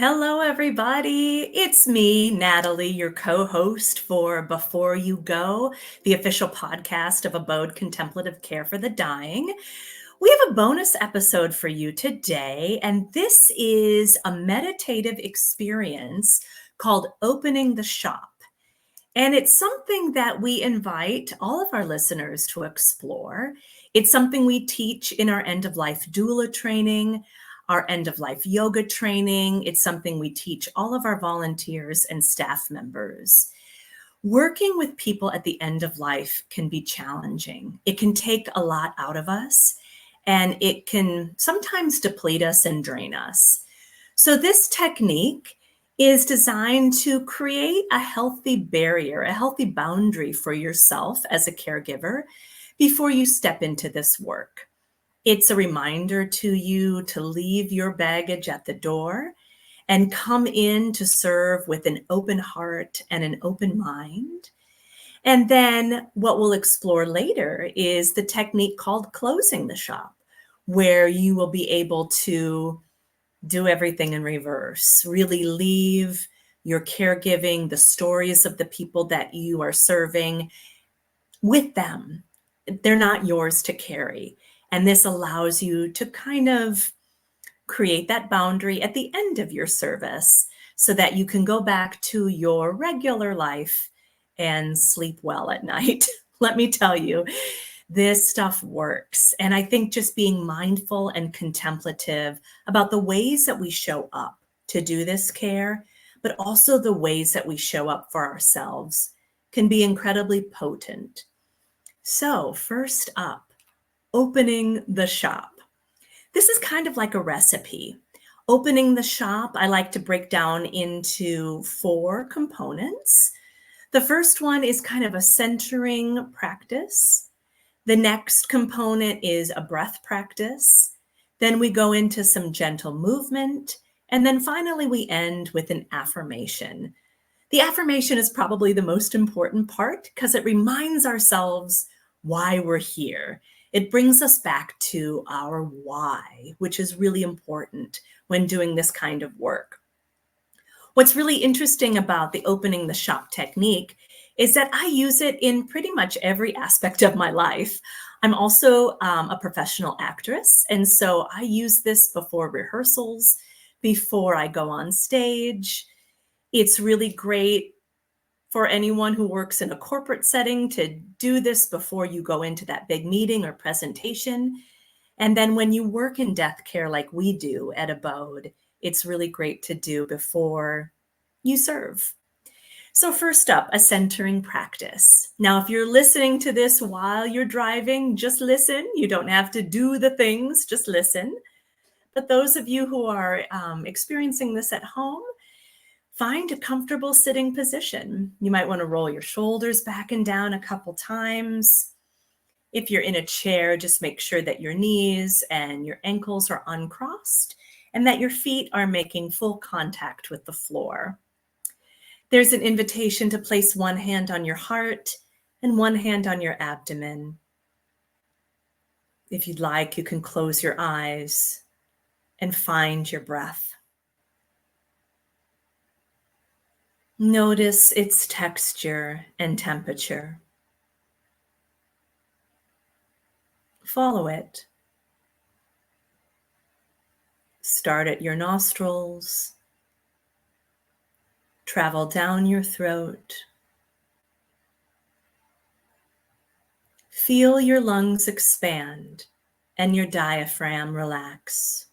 Hello, everybody. It's me, Natalie, your co host for Before You Go, the official podcast of ABODE Contemplative Care for the Dying. We have a bonus episode for you today, and this is a meditative experience called Opening the Shop. And it's something that we invite all of our listeners to explore. It's something we teach in our end of life doula training, our end of life yoga training. It's something we teach all of our volunteers and staff members. Working with people at the end of life can be challenging. It can take a lot out of us, and it can sometimes deplete us and drain us. So this technique is designed to create a healthy barrier, a healthy boundary for yourself as a caregiver before you step into this work. It's a reminder to you to leave your baggage at the door and come in to serve with an open heart and an open mind. And then what we'll explore later is the technique called closing the shop, where you will be able to do everything in reverse, really leave your caregiving, the stories of the people that you are serving with them. They're not yours to carry. And this allows you to kind of create that boundary at the end of your service so that you can go back to your regular life and sleep well at night. Let me tell you, this stuff works. And I think just being mindful and contemplative about the ways that we show up to do this care, but also the ways that we show up for ourselves can be incredibly potent. So first up, opening the shop. This is kind of like a recipe. Opening the shop, I like to break down into 4 components. The first one is kind of a centering practice. The next component is a breath practice. Then we go into some gentle movement. And then finally, we end with an affirmation. The affirmation is probably the most important part because it reminds ourselves why we're here. It brings us back to our why, which is really important when doing this kind of work. What's really interesting about the opening the shop technique is that I use it in pretty much every aspect of my life. I'm also a professional actress, and so I use this before rehearsals, before I go on stage. It's really great for anyone who works in a corporate setting to do this before you go into that big meeting or presentation. And then when you work in death care like we do at ABODE, it's really great to do before you serve. So first up, a centering practice. Now, if you're listening to this while you're driving, just listen. You don't have to do the things, just listen. But those of you who are experiencing this at home, find a comfortable sitting position. You might want to roll your shoulders back and down a couple times. If you're in a chair, just make sure that your knees and your ankles are uncrossed and that your feet are making full contact with the floor. There's an invitation to place one hand on your heart and one hand on your abdomen. If you'd like, you can close your eyes and find your breath. Notice its texture and temperature. Follow it. Start at your nostrils. Travel down your throat. Feel your lungs expand and your diaphragm relax.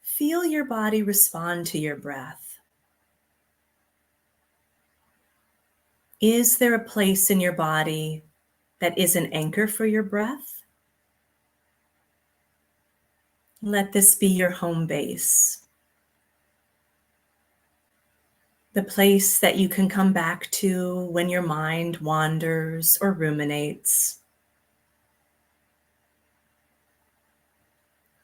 Feel your body respond to your breath. Is there a place in your body that is an anchor for your breath? Let this be your home base. The place that you can come back to when your mind wanders or ruminates.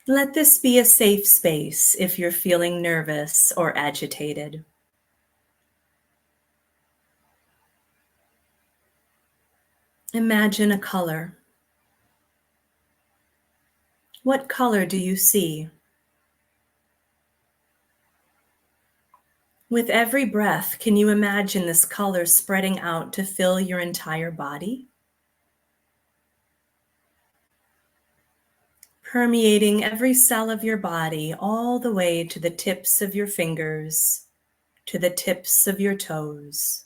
Let this be a safe space if you're feeling nervous or agitated. Imagine a color. What color do you see? With every breath, can you imagine this color spreading out to fill your entire body? Permeating every cell of your body all the way to the tips of your fingers, to the tips of your toes.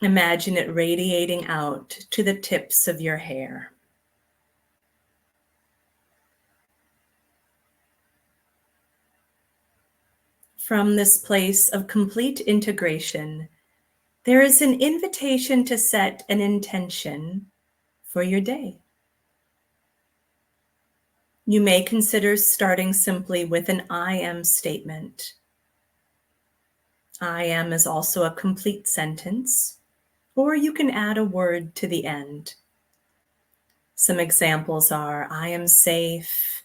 Imagine it radiating out to the tips of your hair. From this place of complete integration, there is an invitation to set an intention for your day. You may consider starting simply with an I am statement. I am is also a complete sentence, or you can add a word to the end. Some examples are I am safe,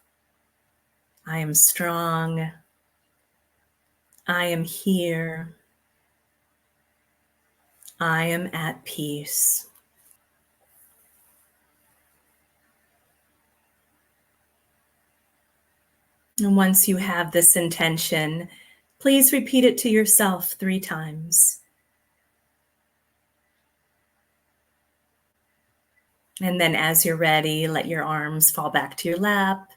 I am strong, I am here, I am at peace. And once you have this intention, please repeat it to yourself 3 times. And then as you're ready, let your arms fall back to your lap.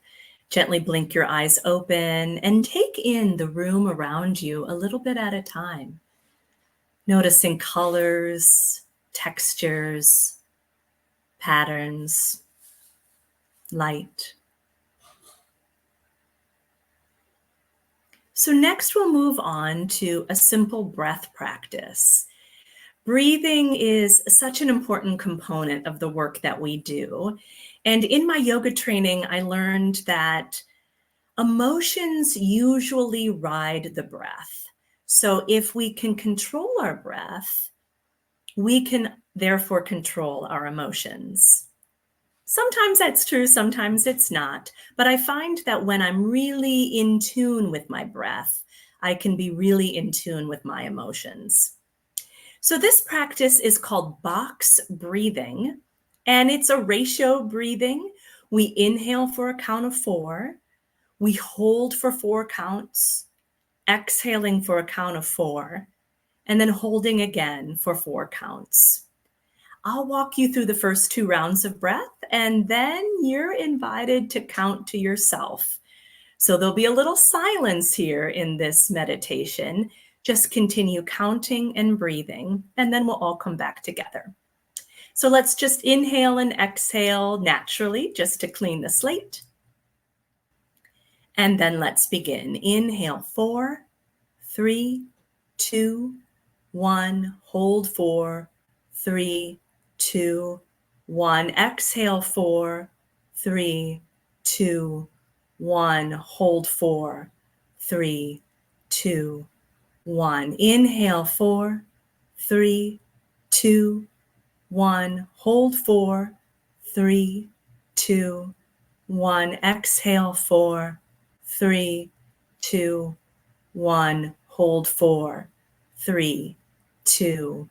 Gently blink your eyes open and take in the room around you a little bit at a time. Noticing colors, textures, patterns, light. So next we'll move on to a simple breath practice. Breathing is such an important component of the work that we do. And in my yoga training, I learned that emotions usually ride the breath. So if we can control our breath, we can therefore control our emotions. Sometimes that's true, sometimes it's not. But I find that when I'm really in tune with my breath, I can be really in tune with my emotions. So this practice is called box breathing, and it's a ratio breathing. We inhale for a count of 4. We hold for 4 counts, exhaling for a count of 4, and then holding again for 4 counts. I'll walk you through the first 2 rounds of breath, and then you're invited to count to yourself. So there'll be a little silence here in this meditation. Just continue counting and breathing, and then we'll all come back together. So let's just inhale and exhale naturally, just to clean the slate. And then let's begin. Inhale 4, 3, 2, 1. Hold 4, 3, 2, 1. Exhale 4, 3, 2, 1. Hold 4, 3, 2, 1. Inhale 4, 3, 2, 1. Hold 4, 3, 2, 1. Exhale 4, 3, 2, 1. Hold 4, 3, 2,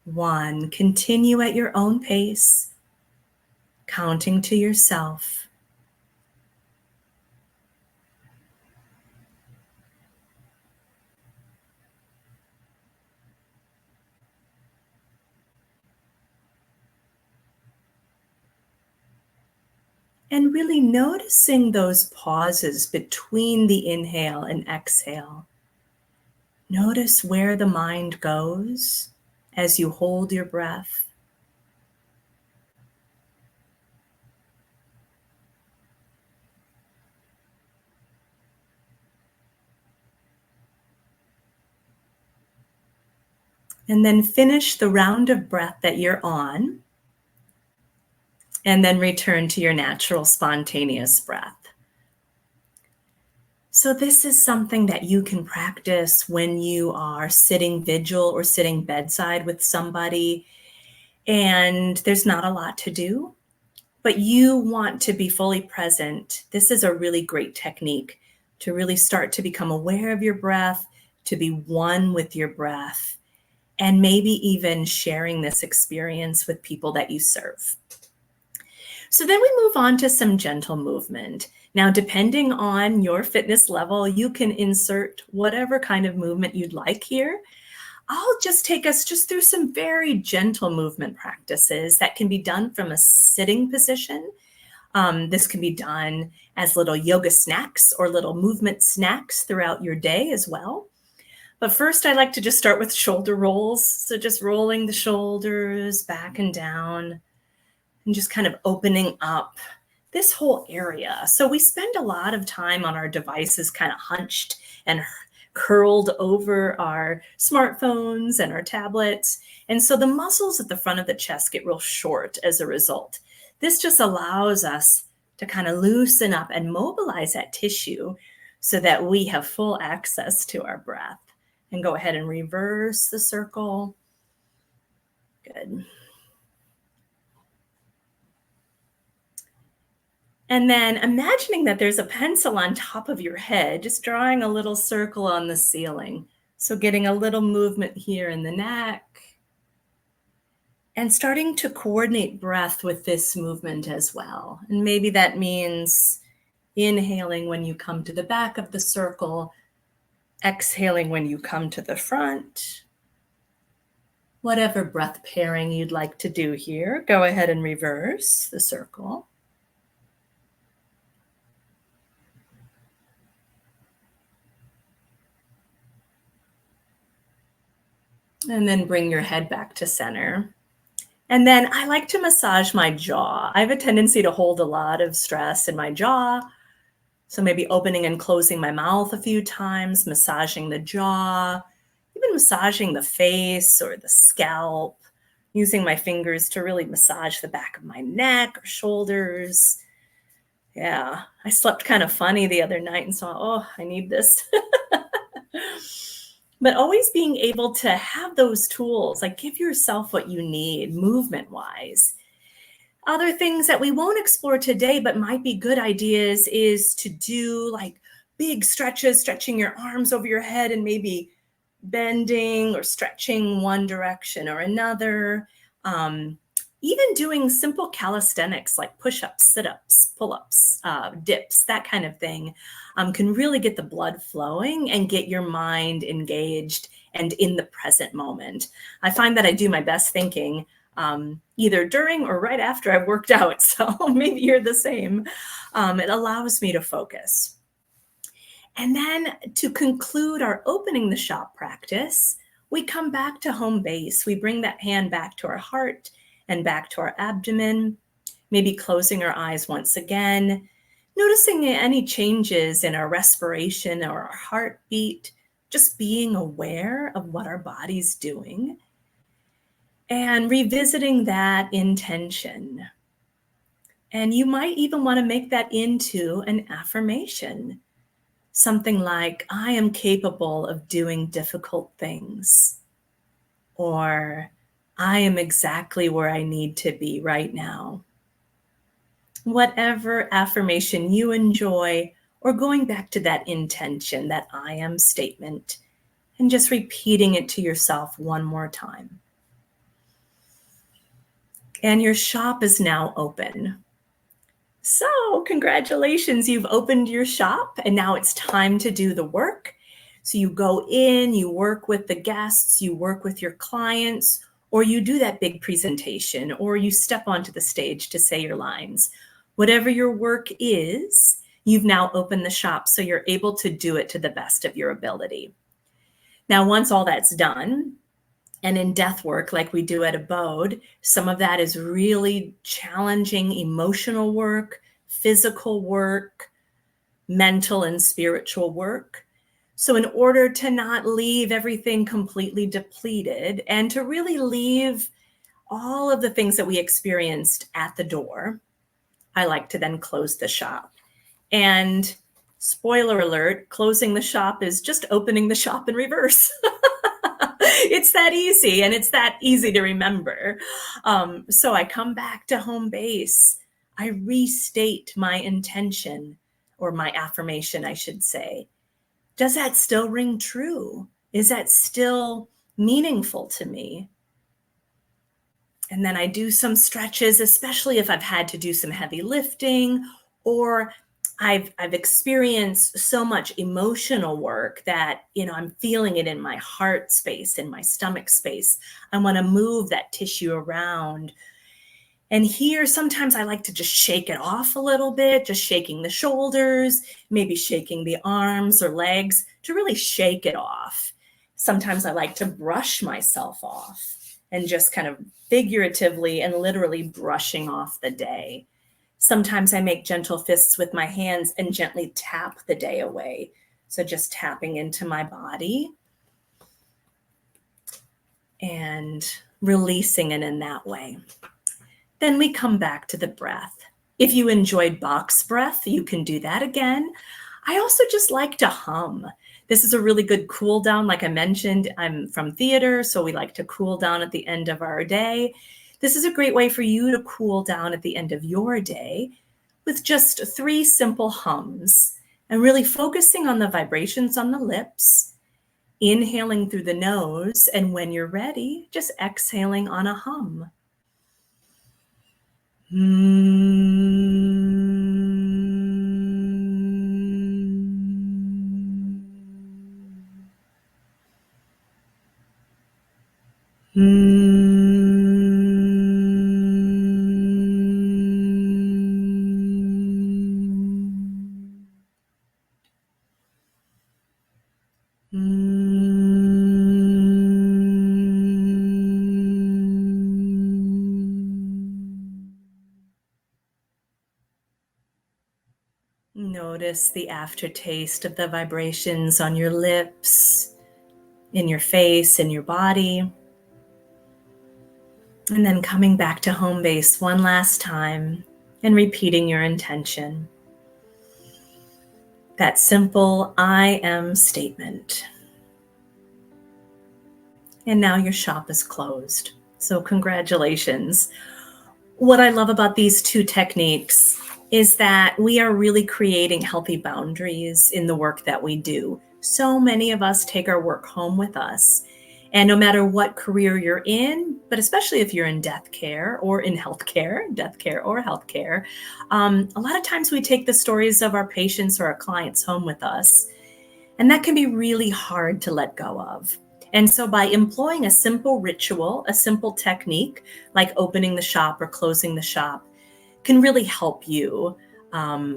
1. Continue at your own pace, counting to yourself. And really noticing those pauses between the inhale and exhale. Notice where the mind goes as you hold your breath. And then finish the round of breath that you're on, and then return to your natural spontaneous breath. So this is something that you can practice when you are sitting vigil or sitting bedside with somebody and there's not a lot to do, but you want to be fully present. This is a really great technique to really start to become aware of your breath, to be one with your breath, and maybe even sharing this experience with people that you serve. So then we move on to some gentle movement. Now, depending on your fitness level, you can insert whatever kind of movement you'd like here. I'll just take us just through some very gentle movement practices that can be done from a sitting position. This can be done as little yoga snacks or little movement snacks throughout your day as well. But first, I like to just start with shoulder rolls. So just rolling the shoulders back and down and just kind of opening up this whole area. So we spend a lot of time on our devices kind of hunched and curled over our smartphones and our tablets. And so the muscles at the front of the chest get real short as a result. This just allows us to kind of loosen up and mobilize that tissue so that we have full access to our breath. And go ahead and reverse the circle. Good. And then imagining that there's a pencil on top of your head, just drawing a little circle on the ceiling. So getting a little movement here in the neck. And starting to coordinate breath with this movement as well. And maybe that means inhaling when you come to the back of the circle, exhaling when you come to the front. Whatever breath pairing you'd like to do here, go ahead and reverse the circle. And then bring your head back to center. And then I like to massage my jaw. I have a tendency to hold a lot of stress in my jaw. So maybe opening and closing my mouth a few times, massaging the jaw, even massaging the face or the scalp, using my fingers to really massage the back of my neck or shoulders. Yeah, I slept kind of funny the other night and saw, oh, I need this. But always being able to have those tools, like give yourself what you need movement-wise. Other things that we won't explore today, but might be good ideas is to do like big stretches, stretching your arms over your head and maybe bending or stretching one direction or another. Even doing simple calisthenics like push-ups, sit-ups, pull-ups, dips, that kind of thing can really get the blood flowing and get your mind engaged and in the present moment. I find that I do my best thinking either during or right after I've worked out. So maybe you're the same. It allows me to focus. And then to conclude our opening the shop practice, we come back to home base. We bring that hand back to our heart and back to our abdomen, maybe closing our eyes once again, noticing any changes in our respiration or our heartbeat, just being aware of what our body's doing, and revisiting that intention. And you might even want to make that into an affirmation. Something like, I am capable of doing difficult things. Or, I am exactly where I need to be right now. Whatever affirmation you enjoy, or going back to that intention, that I am statement, and just repeating it to yourself one more time. And your shop is now open. So congratulations, you've opened your shop and now it's time to do the work. So you go in, you work with the guests, you work with your clients, or you do that big presentation, or you step onto the stage to say your lines. Whatever your work is, you've now opened the shop so you're able to do it to the best of your ability. Now, once all that's done, and in death work, like we do at ABODE, some of that is really challenging emotional work, physical work, mental and spiritual work. So in order to not leave everything completely depleted and to really leave all of the things that we experienced at the door, I like to then close the shop. And spoiler alert, closing the shop is just opening the shop in reverse. It's that easy, and it's that easy to remember. So I come back to home base. I restate my intention, or my affirmation, I should say. Does that still ring true? Is that still meaningful to me? And then I do some stretches, especially if I've had to do some heavy lifting, or I've experienced so much emotional work that, I'm feeling it in my heart space, in my stomach space. I want to move that tissue around. And here, sometimes I like to just shake it off a little bit, just shaking the shoulders, maybe shaking the arms or legs to really shake it off. Sometimes I like to brush myself off and just kind of figuratively and literally brushing off the day. Sometimes I make gentle fists with my hands and gently tap the day away. So just tapping into my body and releasing it in that way. Then we come back to the breath. If you enjoyed box breath, you can do that again. I also just like to hum. This is a really good cool down. Like I mentioned, I'm from theater, so we like to cool down at the end of our day. This is a great way for you to cool down at the end of your day with just 3 simple hums and really focusing on the vibrations on the lips, inhaling through the nose, and when you're ready, just exhaling on a hum. Notice the aftertaste of the vibrations on your lips, in your face, in your body. And then coming back to home base one last time and repeating your intention. That simple I am statement. And now your shop is closed. So congratulations. What I love about these 2 techniques is that we are really creating healthy boundaries in the work that we do. So many of us take our work home with us. And no matter what career you're in, but especially if you're in death care or in healthcare, a lot of times we take the stories of our patients or our clients home with us. And that can be really hard to let go of. And so by employing a simple ritual, a simple technique, like opening the shop or closing the shop, can really help you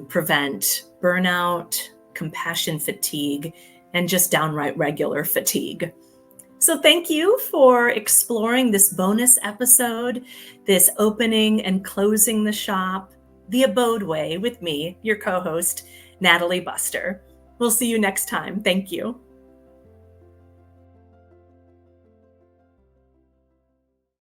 prevent burnout, compassion fatigue, and just downright regular fatigue. So thank you for exploring this bonus episode, this opening and closing the shop, the ABODE way with me, your co-host, Natalie Buster. We'll see you next time. Thank you.